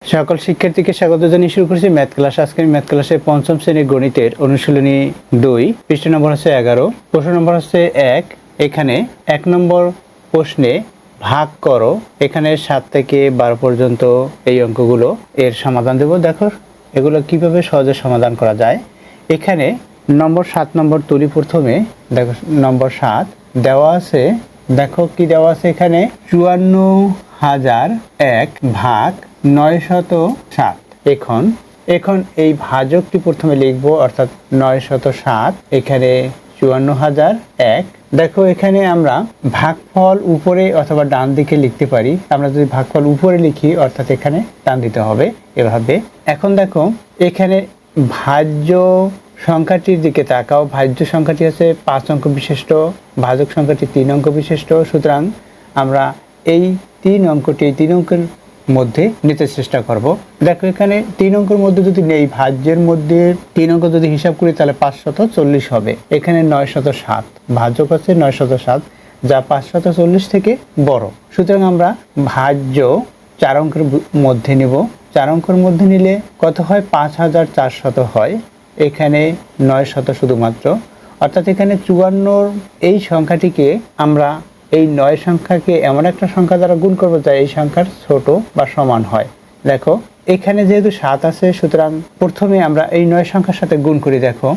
সকল শিক্ষার্থীকে স্বাগত জানিয়ে শুরু করেছি ম্যাথ ক্লাস। আজকে ম্যাথ ক্লাসে পঞ্চম শ্রেণীর গণিতের অনুশীলনী 2, পৃষ্ঠ নম্বর হচ্ছে 11, প্রশ্ন নম্বর হচ্ছে 1। এখানে 1 নম্বর প্রশ্নে ভাগ করো, এখানে 7 থেকে 12 পর্যন্ত এই অঙ্কগুলো, এর সমাধান দেব। দেখো এগুলো কিভাবে সহজে সমাধান করা যায়। এখানে নম্বর 7 নম্বর তুলি। প্রথমে দেখো নম্বর 7 দেওয়া আছে। দেখো কি দেওয়া আছে এখানে, 54,001 ভাগ 907। এখন এই ভাজকটি প্রথমে লিখব, অর্থাৎ 907 এখানে 54,001। দেখো এখানে আমরা ভাগফল উপরে অথবা ডান দিকে লিখতে পারি। আমরা যদি ভাগফল উপরে লিখি অর্থাৎ এখানে টান দিতে হবে এভাবে। এখন দেখো এখানে ভাজ্য সংখ্যাটির দিকে তাকাও। ভাজ্য সংখ্যাটি আছে 5 অঙ্ক বিশিষ্ট, ভাজক সংখ্যাটি 3 অঙ্ক বিশিষ্ট। সুতরাং আমরা এই 3 অঙ্কের মধ্যে নিতে চেষ্টা করব। দেখো এখানে 3 অঙ্কের মধ্যে যদি নেই, ভাজ্যের মধ্যে 3 অঙ্ক যদি হিসাব করি তাহলে 540 হবে। এখানে 907 ভাজক আছে 907, যা 540 থেকে বড়। সুতরাং আমরা ভাজ্য 4 অঙ্কের মধ্যে নিব। 4 অঙ্কের মধ্যে নিলে কত হয়, 5400 হয়। এখানে 900 শুধুমাত্র, অর্থাৎ এখানে 54 এই সংখ্যাটিকে আমরা এই 9 সংখ্যাকে এমন একটা সংখ্যা দ্বারা গুণ করবো যা এই সংখ্যার ছোট বা সমান হয়। দেখো এখানে যেহেতু 7 আছে, সুতরাং প্রথমে আমরা এই 9 সংখ্যার সাথে গুণ করি। দেখো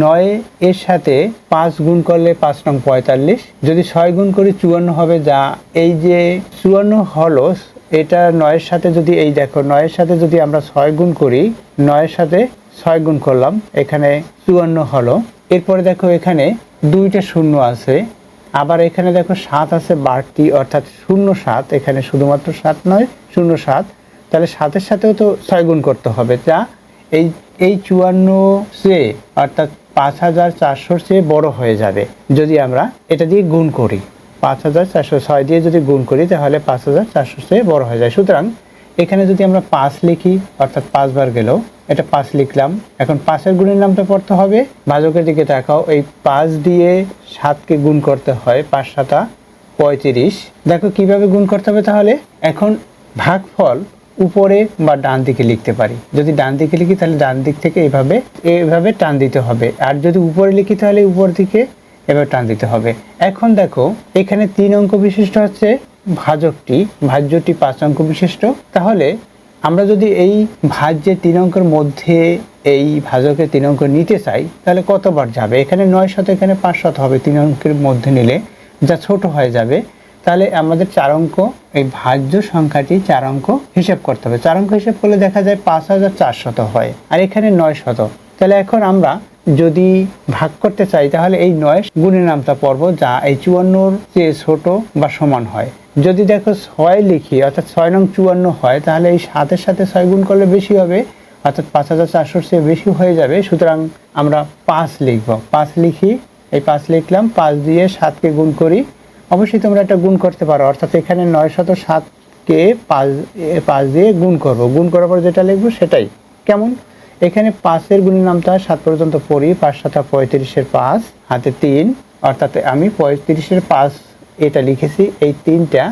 9 এর সাথে 5 গুণ করলে 5 নং 45, যদি 6 গুণ করি 54 হবে, যা এই যে 54 হলো এটা 9 এর সাথে যদি এই দেখো 9 এর সাথে যদি আমরা 6 গুণ করি, 9 এর সাথে 6 গুণ করলাম, এখানে 54 হলো। এরপরে দেখো এখানে 2টা শূন্য আছে, আবার এখানে দেখো 7 আছে বাড়তি, অর্থাৎ 07। এখানে শুধুমাত্র 7 নয় 07, তাহলে 7-এর সাথেও তো 6 গুণ করতে হবে, যা এই 54 চেয়ে অর্থাৎ 5400 চেয়ে বড় হয়ে যাবে যদি আমরা এটা দিয়ে গুণ করি। 5406 দিয়ে যদি গুণ করি তাহলে 5400 চেয়ে বড় হয়ে যায়। সুতরাং এখানে যদি আমরা 5 লিখি, অর্থাৎ 5 বার গেল, এটা 5 লিখলাম। এখন 5-এর গুণের নামটা পড়তে হবে। ভাজকের দিকে তাকাও, এই 5 দিয়ে 7কে গুণ করতে হয়, 5 7 35। দেখো কিভাবে গুণ করতে হবে। তাহলে এখন ভাগফল উপরে বা ডান দিকে লিখতে পারি। যদি ডান দিকে লিখি তাহলে ডান দিক থেকে এইভাবে টান দিতে হবে, আর যদি উপরে লিখি তাহলে উপর দিকে এভাবে টান দিতে হবে। এখন দেখো এখানে 3 অঙ্ক বিশিষ্ট হচ্ছে ভাজ্যটি 5 অঙ্ক বিশিষ্ট। তাহলে আমরা যদি এই ভাজ্যের 3 অঙ্কের মধ্যে এই ভাজকের 3 অঙ্ক নিতে চাই তাহলে কতবার যাবে, এখানে 900, এখানে 500 হবে 3 অঙ্কের মধ্যে নিলে, যা ছোট হয়ে যাবে। তাহলে আমাদের 4 অঙ্ক এই ভাজ্য সংখ্যাটি 4 অঙ্ক হিসাব করতে হবে। 4 অঙ্ক হিসাব করলে দেখা যায় 5400 হয়, আর এখানে 900। তাহলে এখন আমরা যদি ভাগ করতে চাই তাহলে এই 9 গুণের নামটা পড়ব, যা এই 54 চেয়ে ছোট বা সমান হয়। যদি দেখো 6 লিখি, অর্থাৎ 6 নং 54 হয়, তাহলে এই 7-এর সাথে 6 গুণ করলে বেশি হবে, অর্থাৎ 5400 চেয়ে বেশি হয়ে যাবে। সুতরাং আমরা 5 লিখব। 5 লিখি, এই 5 লিখলাম, 5 দিয়ে 7কে গুণ করি। অবশ্যই তোমরা একটা গুণ করতে পারো, অর্থাৎ এখানে 907কে 5 দিয়ে গুণ করব। গুণ করার পর যেটা লিখবো সেটাই। কেমন, এখানে 5-এর গুণের নামটা 7 পর্যন্ত পড়ি। 5 7 35-এর 5 হাতে 3, অর্থাৎ আমি 35-এর 5 এটা লিখেছি। এই 3টা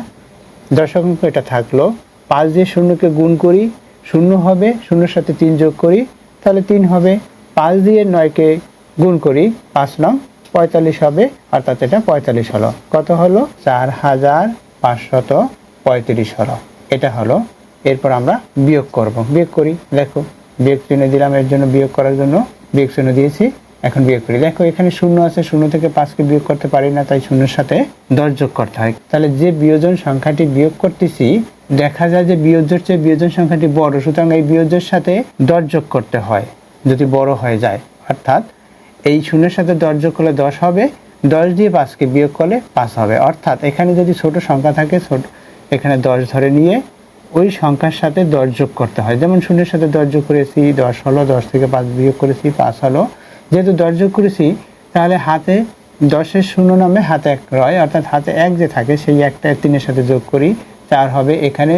দশক অঙ্ক এটা থাকলো। 5 দিয়ে 0কে গুণ করি, 0 হবে, 0-এর সাথে 3 যোগ করি তাহলে 3 হবে। 5 দিয়ে 9কে গুণ করি, 5 নং 45 হবে, অর্থাৎ এটা 45 হলো। কত হলো, 4535 হলো। এটা হলো। এরপর আমরা বিয়োগ করব। বিয়োগ করি, দেখো বিয়োগ চিহ্ন দিলাম, এর জন্য বিয়োগ করার জন্য বিয়োগ চিহ্ন দিয়েছি। এখন বিয়োগ করি। দেখো এখানে 0 আছে, 0 থেকে 5কে বিয়োগ করতে পারি না, তাই 0-এর সাথে 10 যোগ করতে হয়। তাহলে যে বিয়োজন সংখ্যাটি বিয়োগ করতেছি, দেখা যায় যে বিয়োজ্যের চেয়ে বিয়োজন সংখ্যাটি বড়, সুতরাং এই বিয়োজ্যের সাথে 10 যোগ করতে হয় যদি বড় হয়ে যায়। অর্থাৎ এই 0-এর সাথে 10 যোগ করলে 10 হবে, 10 দিয়ে 5কে বিয়োগ করলে 5 হবে। অর্থাৎ এখানে যদি ছোট সংখ্যা থাকে, এখানে 10 ধরে নিয়ে ওই সংখ্যার সাথে 10 যোগ করতে হয়। যেমন 0-এর সাথে 10 যোগ করেছি, 10 হলো, 10 থেকে 5 বিয়োগ করেছি, 5 হলো। যেহেতু 10 যোগ করেছি তাহলে হাতে 10-এর 0 নামে হাতে 1 রয়, অর্থাৎ হাতে 1 যে থাকে সেই 1টা 3-এর সাথে যোগ করি, 4 হবে। এখানে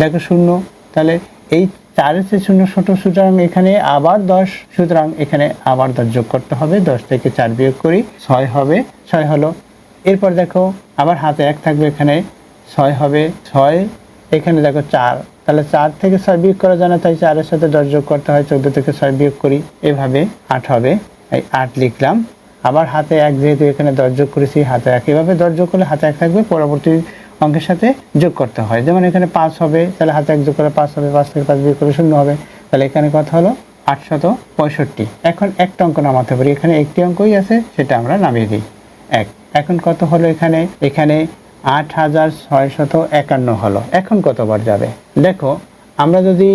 দেখো 0, তাহলে এই 4-এর চেয়ে 0 ছোট, সুতরাং এখানে আবার 10, সুতরাং এখানে আবার 10 যোগ করতে হবে। 10 থেকে 4 বিয়োগ করি, 6 হবে, 6 হলো। এরপর দেখো আবার হাতে 1 থাকবে, এখানে 6 হবে, 6 এখানে দেখো 4, তাহলে 4 থেকে 6 বিয়োগ করা যায় না, তাই 4 এর সাথে 10 যোগ করতে হয়, 14 থেকে 6 বিয়োগ করি, এভাবে 8 হবে। এই 8 লিখলাম। আবার হাতে 1 যেহেতু এখানে 10 যোগ করেছি, হাতে 1, এভাবে 10 যোগ করলে হাতে 1 থাকবে, পরবর্তী অঙ্কের সাথে যোগ করতে হয়। যেমন এখানে 5 হবে, তাহলে হাতে 1 যোগ করে 5 হবে, 5 থেকে 5 বিয়োগ করে 0 হবে, তাহলে এখানে কত হলো 865। এখন একটা অঙ্ক নামাতে পারি, এখানে একটি অঙ্কই আছে, সেটা আমরা নামিয়ে দিই 1। এখন কত হলো এখানে 8651 হলো। এখন কতবার যাবে দেখো, আমরা যদি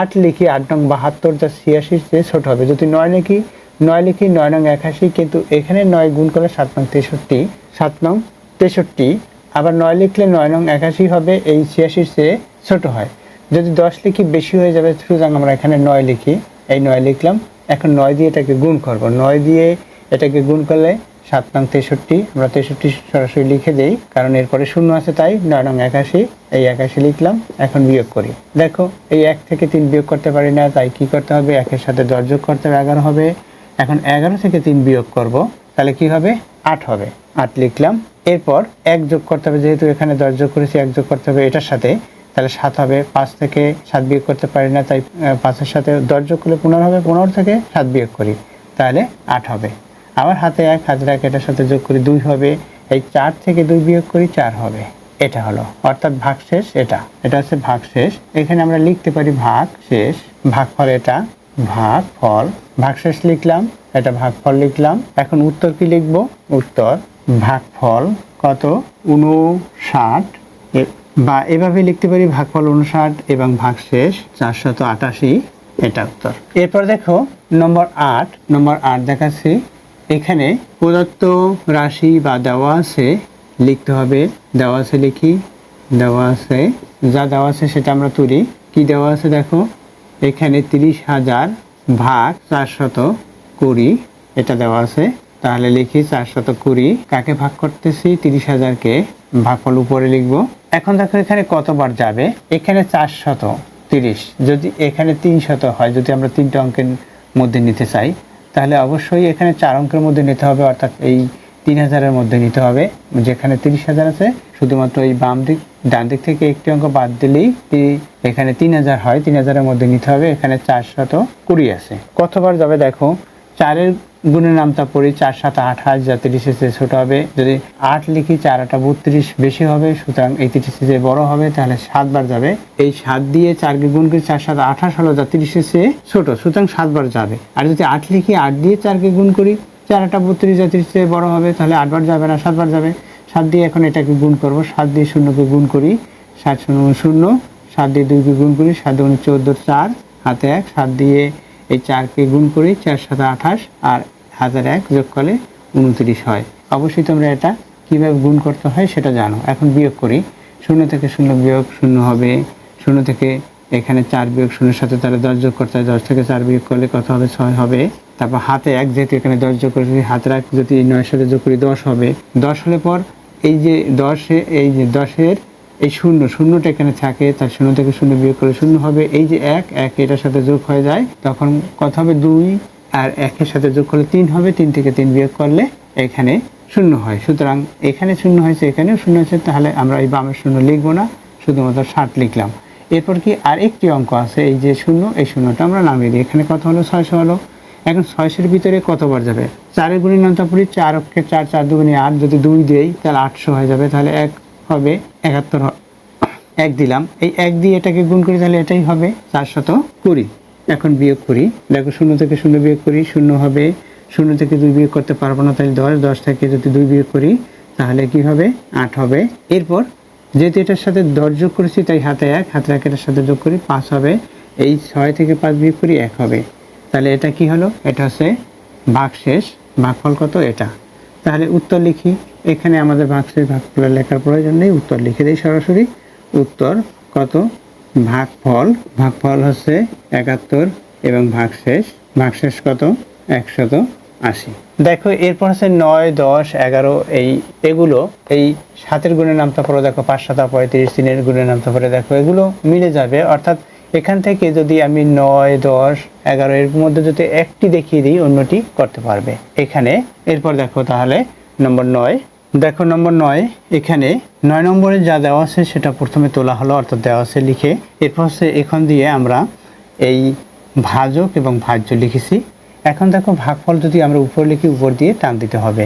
8 লিখি 8 নং 72, যা 86 চেয়ে ছোট হবে। যদি 9 লিখি 9 লিখি 9 নং 81, কিন্তু এখানে 9 গুণ করলে 7 নং 63, 7 নং 63। আবার 9 লিখলে 9 নং 81 হবে, এই 86 চেয়ে ছোট হয়। যদি 10 লিখি বেশি হয়ে যাবে, সুতরাং আমরা এখানে 9 লিখি, এই 9 লিখলাম। এখন 9 দিয়ে এটাকে গুণ করব, 9 দিয়ে এটাকে গুণ করলে 7 নং 63, আমরা 63 সরাসরি লিখে দেই, কারণ এরপরে 0 আছে, তাই 9 নং 81, এই 81 লিখলাম। এখন বিয়োগ করি, দেখো এই 1 থেকে 3 বিয়োগ করতে পারি না, তাই কি করতে হবে, 1 এর সাথে 10 যোগ করতে হবে, 11 হবে। এখন 11 থেকে 3 বিয়োগ করব, তাহলে কি হবে 8 হবে, 8 লিখলাম। এরপর 1 যোগ করতে হবে, যেহেতু এখানে 10 যোগ করেছি, 1 যোগ করতে হবে এটার সাথে, তাহলে 7 হবে। 5 থেকে 7 বিয়োগ করতে পারি না, তাই 5 এর সাথে 10 যোগ করলে 15 হবে, 15 থেকে 7 বিয়োগ করি, তাহলে 8 হবে। আবার হাতে 1, হাতে 1 এটার সাথে যোগ করি 2 হবে, এই 4 থেকে 2 বিয়োগ করি 4 হবে। এটা হলো অর্থাৎ ভাগশেষ, এটা হচ্ছে ভাগশেষ। এখানে আমরা লিখতে পারি ভাগশেষ, ভাগফল এটা, ভাগফল, ভাগশেষ লিখলাম, এটা ভাগফল লিখলাম। এখন উত্তর কি লিখব, উত্তর ভাগফল কত 59, বা এভাবে লিখতে পারি ভাগফল 59 এবং ভাগশেষ 488, এটা উত্তর। এরপর দেখো নম্বর 8 দেখাচ্ছি। এখানে প্রদত্ত রাশি বা দেওয়া আছে লিখতে হবে, দেওয়া আছে লিখি, দেওয়া আছে, যা দেওয়া আছে সেটা আমরা তুলি। কি দেওয়া আছে দেখো, এখানে 30,000 ভাগ 420, এটা দেওয়া আছে। তাহলে লিখি 420, কাকে ভাগ করতেছি 30,000-কে, ভাগফল উপরে লিখবো। এখন দেখো এখানে কতবার যাবে, এখানে 430, যদি এখানে 300 হয়, যদি আমরা 3টা অঙ্কের মধ্যে নিতে চাই, তাহলে অবশ্যই এখানে 4 অঙ্কের মধ্যে নিতে হবে, অর্থাৎ এই 3000-এর মধ্যে নিতে হবে। যেখানে 30,000 আছে, শুধুমাত্র এই ডান দিক থেকে একটি অঙ্ক বাদ দিলেই এখানে 3000 হয়, 3000-এর মধ্যে নিতে হবে। এখানে 420 আছে, কতবার যাবে দেখো, 4-এর গুণের নামটা পড়ি, 4 7 28, যা 30-এর চেয়ে ছোট হবে। যদি 8 লিখি 4 8 32 বেশি হবে, সুতরাং এই 30-এর চেয়ে বড় হবে, তাহলে 7 বার যাবে। এই 7 দিয়ে 4-কে গুণ করি, 4 7 28 হলো, যা 30-এর চেয়ে ছোট, সুতরাং 7 বার যাবে। আর যদি 8 লিখি 8 দিয়ে 4-কে গুণ করি, 4 8 32, যা 30-এর চেয়ে বড় হবে, তাহলে 8 বার যাবে না, 7 বার যাবে। 7 দিয়ে এখন এটাকে গুণ করব, 7 দিয়ে 0-কে গুণ করি, 7 0 0, 7 দিয়ে 2-কে গুণ করি, 7 2 14, 4 হাতে 1, 7 দিয়ে এই 4-কে গুণ করি, 4 7 28, আর হাজার 1 যোগ করলে 29 হয়। অবশ্যই তোমরা এটা কিভাবে গুণ করতে হয় সেটা জানো। এখন বিয়োগ করি, 0 থেকে 0 বিয়োগ 0 হবে, 0 থেকে এখানে 4 বিয়োগ 0-এর সাথে তাহলে 10 যোগ করতে হয়, 10 থেকে 4 বিয়োগ করলে কত হবে 6 হবে। তারপর হাতে 1, যেহেতু এখানে 10 যোগ করেছি, হাতের 1 যদি 9-এর সাথে যোগ করি 10 হবে। 10 হলে পর এই যে 10-এর এই 0টা এখানে থাকে, তার 0 থেকে 0 বিয়োগ করলে 0 হবে। এই যে 1 এটার সাথে যোগ হয়ে যায়, তখন কত হবে 2, আর 1-এর সাথে যোগ করলে 3 হবে, 3 থেকে 3 বিয়োগ করলে এখানে 0 হয়। সুতরাং এখানে 0 হয়েছে, এখানেও 0 হয়েছে, তাহলে আমরা এই বামের 0 লিখবো না, শুধুমাত্র 60 লিখলাম। এরপর কি আর একটি অঙ্ক আছে, এই যে 0, এই 0টা আমরা নামিয়ে দিই। এখানে কত হলো 600 হলো। এখন 600-এর ভিতরে কতবার যাবে, 4-এর গুণের নামটা পড়ি, 4 অক্ষে 4, 4 2 8, যদি 2 দেই তাহলে 800 হয়ে যাবে, তাহলে 1 হবে 71, 1 দিলাম। এই 1 দিয়ে এটাকে গুণ করি, তাহলে এটাই হবে 420। এখন বিয়োগ করি, দেখো 0 থেকে 0 বিয়োগ করি, 0 হবে। 0 থেকে 2 বিয়োগ করতে পারবো না, তাহলে 10, 10 থেকে যদি 2 বিয়োগ করি তাহলে কি হবে 8 হবে। এরপর যেহেতু এটার সাথে 10 যোগ করেছি, তাই হাতে 1, হাতে 1 এটার সাথে যোগ করি 5 হবে। এই 6 থেকে 5 বিয়োগ করি 1 হবে। তাহলে এটা কি হলো, এটা হচ্ছে ভাগশেষ, ভাগফল কত এটা। তাহলে উত্তর লিখি, এখানে আমাদের ভাগশেষ ভাগফলের লেখার প্রয়োজন নেই, উত্তর লিখে দেই সরাসরি। উত্তর কত, ভাগফল হচ্ছে 71 এবং ভাগশেষ কত 180। দেখো এরপর হচ্ছে 9 10 11, এগুলো এই 7-এর গুণের নামটা পড়ে দেখো, 5 7 35, 3-এর গুণের নামটা পড়ে দেখো, এগুলো মিলে যাবে। অর্থাৎ এখান থেকে যদি আমি 9 10 11 এর মধ্যে যদি একটি দেখিয়ে দিই, অন্যটি করতে পারবে এখানে। এরপর দেখো তাহলে নম্বর 9, দেখো নম্বর 9, এখানে 9 নম্বরে যা দেওয়া আছে সেটা প্রথমে তোলা হলো, অর্থাৎ দেওয়া আছে লিখে, এরপর হচ্ছে এখান দিয়ে আমরা এই ভাজক এবং ভাজ্য লিখেছি। এখন দেখো ভাগফল যদি আমরা উপর লিখি, উপর দিয়ে টান দিতে হবে।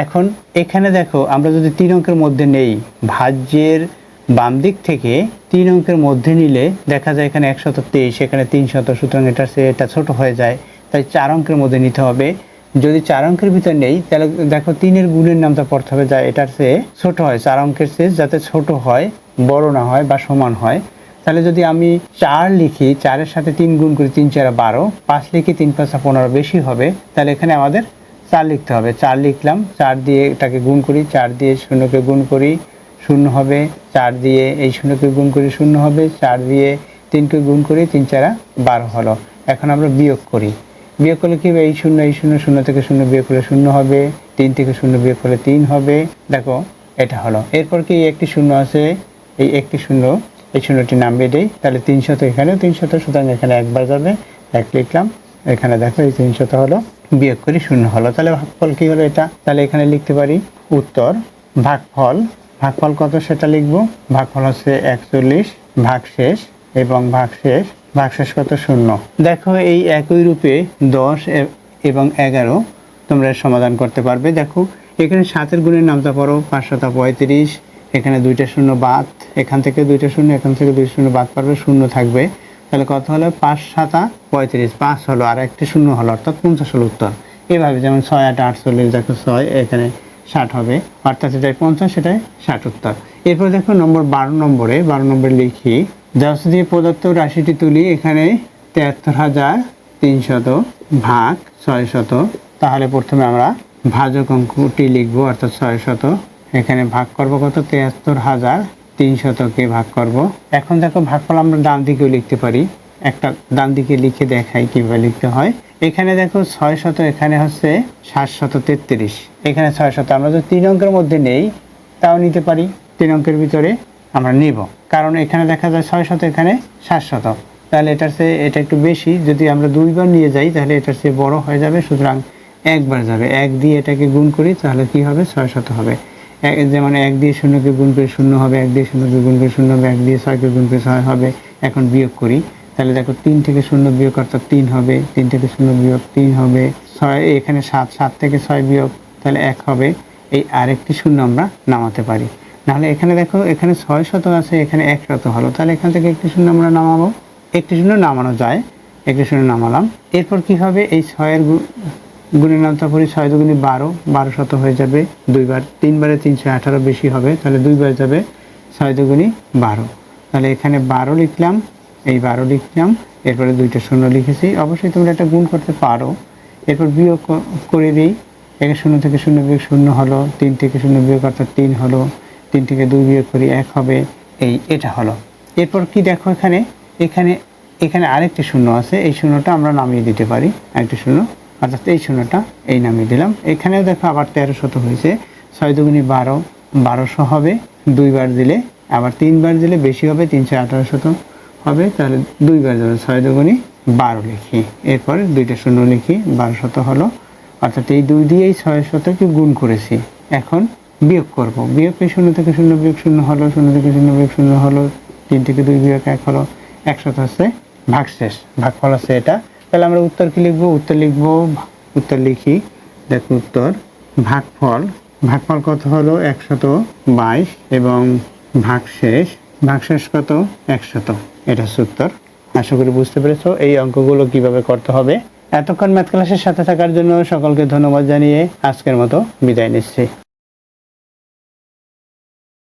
এখন এখানে দেখো আমরা যদি 3 অঙ্কের মধ্যে নেই, ভাজ্যের বাম দিক থেকে 3 অঙ্কের মধ্যে নিলে দেখা যায় এখানে 123, এখানে 300, সুতরাং এটা ছোট হয়ে যায়, তাই 4 অঙ্কের মধ্যে নিতে হবে। যদি 4 অঙ্কের ভিতর নেই তাহলে দেখো 3-এর গুণের নামটা পড়তে হবে, যা এটার চেয়ে ছোট হয়, 4 অঙ্কের চেয়ে যাতে ছোট হয়, বড় না হয় বা সমান হয়। তাহলে যদি আমি 4 লিখি, 4-এর সাথে 3 গুণ করি, 3 4 12, 5 লিখি 3 5 15, বেশি হবে, তাহলে এখানে আমাদের 4 লিখতে হবে। 4 লিখলাম, 4 দিয়ে এটাকে গুণ করি, 4 দিয়ে শূন্যকে গুণ করি, 0 হবে, 4 দিয়ে এই শূন্যকে গুণ করি, 0 হবে, 4 দিয়ে 3কে গুণ করি, 3 4 12 হলো। এখন আমরা বিয়োগ করি, বিয়োগ করলে কি হবে, এই শূন্য 0 থেকে 0 বিয়োগ করলে 0 হবে, 3 থেকে 0 বিয়োগ করলে 3 হবে। দেখো এটা হলো। এরপর কি একটি শূন্য আছে, এই একটি শূন্য, এই শূন্যটি নামিয়ে দেই, তাহলে 300, এখানেও 300, সুতরাং এখানে একবার যাবে, 1 লিখলাম। এখানে দেখো এই 300 হলো, বিয়োগ করি 0 হলো। তাহলে ভাগফল কি হলো এটা, তাহলে এখানে লিখতে পারি উত্তর ভাগফল। ভাগফল কত সেটা লিখবো, ভাগফল হচ্ছে 41 ভাগশেষ, এবং ভাগশেষ কত, 0। দেখো এই একই রূপে 10 এবং 11 তোমরা সমাধান করতে পারবে। দেখো এখানে 7-এর গুণের নামটা পড়ো, 5 7 35, এখানে 2টা শূন্য বাদ, এখান থেকে 2টা শূন্য, এখান থেকে 2 শূন্য বাদ পারবে, 0 থাকবে। তাহলে কত হলো, 5 7 35, 5 হলো আর একটি 0 হলো, অর্থাৎ 50 হলো উত্তর। এভাবে যেমন 6 8 48, দেখো 6, এখানে 60 হবে, অর্থাৎ এটাই 50, সেটাই 60 উত্তর। এরপর দেখো নম্বর 12 নম্বরে লিখি, 10 দিয়ে প্রদত্ত রাশিটি তুলি, এখানে 73,300 ভাগ 600। তাহলে প্রথমে আমরা ভাজক অঙ্কটি লিখবো, অর্থাৎ 600, এখানে ভাগ করব কত, 73,300কে ভাগ করব। এখন দেখো ভাগফল আমরা ডান দিকেও লিখতে পারি, একটা ডান দিকে লিখে দেখাই কিভাবে লিখতে হয়। এখানে দেখো 600, এখানে হচ্ছে 733, এখানে 600 আমরা যদি 3 অঙ্কের মধ্যে নেই তাও নিতে পারি, 3 অঙ্কের ভিতরে আমরা নেব, কারণ এখানে দেখা যায় 600, এখানে 700, তাহলে এটা একটু বেশি। যদি আমরা 2বার নিয়ে যাই তাহলে এটার চেয়ে বড় হয়ে যাবে, সুতরাং একবার যাবে। 1 দিয়ে এটাকে গুণ করি, তাহলে কি হবে, 600 হবে। যেমন 1 দিয়ে 0কে গুণ করে 0 হবে, 1 দিয়ে 0কে গুণ করে 0 হবে, 1 দিয়ে 6কে গুণ করে 6 হবে। এখন বিয়োগ করি, তাহলে দেখো 3 থেকে 0 বিয়োগ অর্থাৎ 3 হবে, 3 থেকে 0 বিয়োগ 3 হবে, 6, এখানে 7 থেকে 6 বিয়োগ, তাহলে 1 হবে। এই আরেকটি 0 আমরা নামাতে পারি, নাহলে এখানে দেখো এখানে 600 আছে, এখানে 100 হলো, তাহলে এখান থেকে একটি 0 আমরা নামাবো, একটি 0 নামানো যায়, একটি 0 নামালাম। এরপর কি হবে, এই 6-এর গুণের নামটা করি, 6 দুগুণে 12, 1200 হয়ে যাবে, 2বার, 3বারে 318, বেশি হবে, তাহলে 2বার যাবে, 6 দুগুণে 12, তাহলে এখানে 12 লিখলাম, এই 12 লিখলাম, এরপরে 2টা 0 লিখেছি। অবশ্যই তোমরা এটা গুণ করতে পারো। এরপর বিয়োগ করে দিই, এখানে 0 থেকে 0 বিয়োগ 0 হলো, 3 থেকে 0 বিয়োগ অর্থাৎ 3 হলো, 3 থেকে 2 বিয়োগ করি 1 হবে, এটা হলো। এরপর কি দেখো এখানে আরেকটি 0 আছে, এই 0টা আমরা নামিয়ে দিতে পারি, আরেকটি 0, অর্থাৎ এই 0টা এই নামিয়ে দিলাম। এখানেও দেখো আবার 1300 হয়েছে, 6 দুগুণে 12, 1200 হবে, 2বার দিলে, আবার 3বার দিলে বেশি হবে, 318 হবে, তাহলে 2বার যাবে, 6 দুগুণে 12 লিখি, এরপরে 2টা 0 লিখি, 1200 হলো, অর্থাৎ এই 2 দিয়ে এই 600কে গুণ করেছি। এখন বিয়োগ করব, বিয়োগ, 0 থেকে 0 বিয়োগ 0 হলো, 0 থেকে 0 বিয়োগ 0 হলো, 3 থেকে 2 বিয়োগ 1 হলো, 100 হচ্ছে ভাগশেষ, ভাগফল হচ্ছে এটা। তাহলে আমরা উত্তর কি লিখবো, উত্তর লিখি, দেখো উত্তর ভাগফল কত হলো, 122, এবং ভাগশেষ কত, 100, এটা হচ্ছে উত্তর। আশা করি বুঝতে পেরেছো এই অঙ্কগুলো কিভাবে করতে হবে। এতক্ষণ ম্যাথ ক্লাসের সাথে থাকার জন্য সকলকে ধন্যবাদ জানিয়ে আজকের মতো বিদায় নিচ্ছি।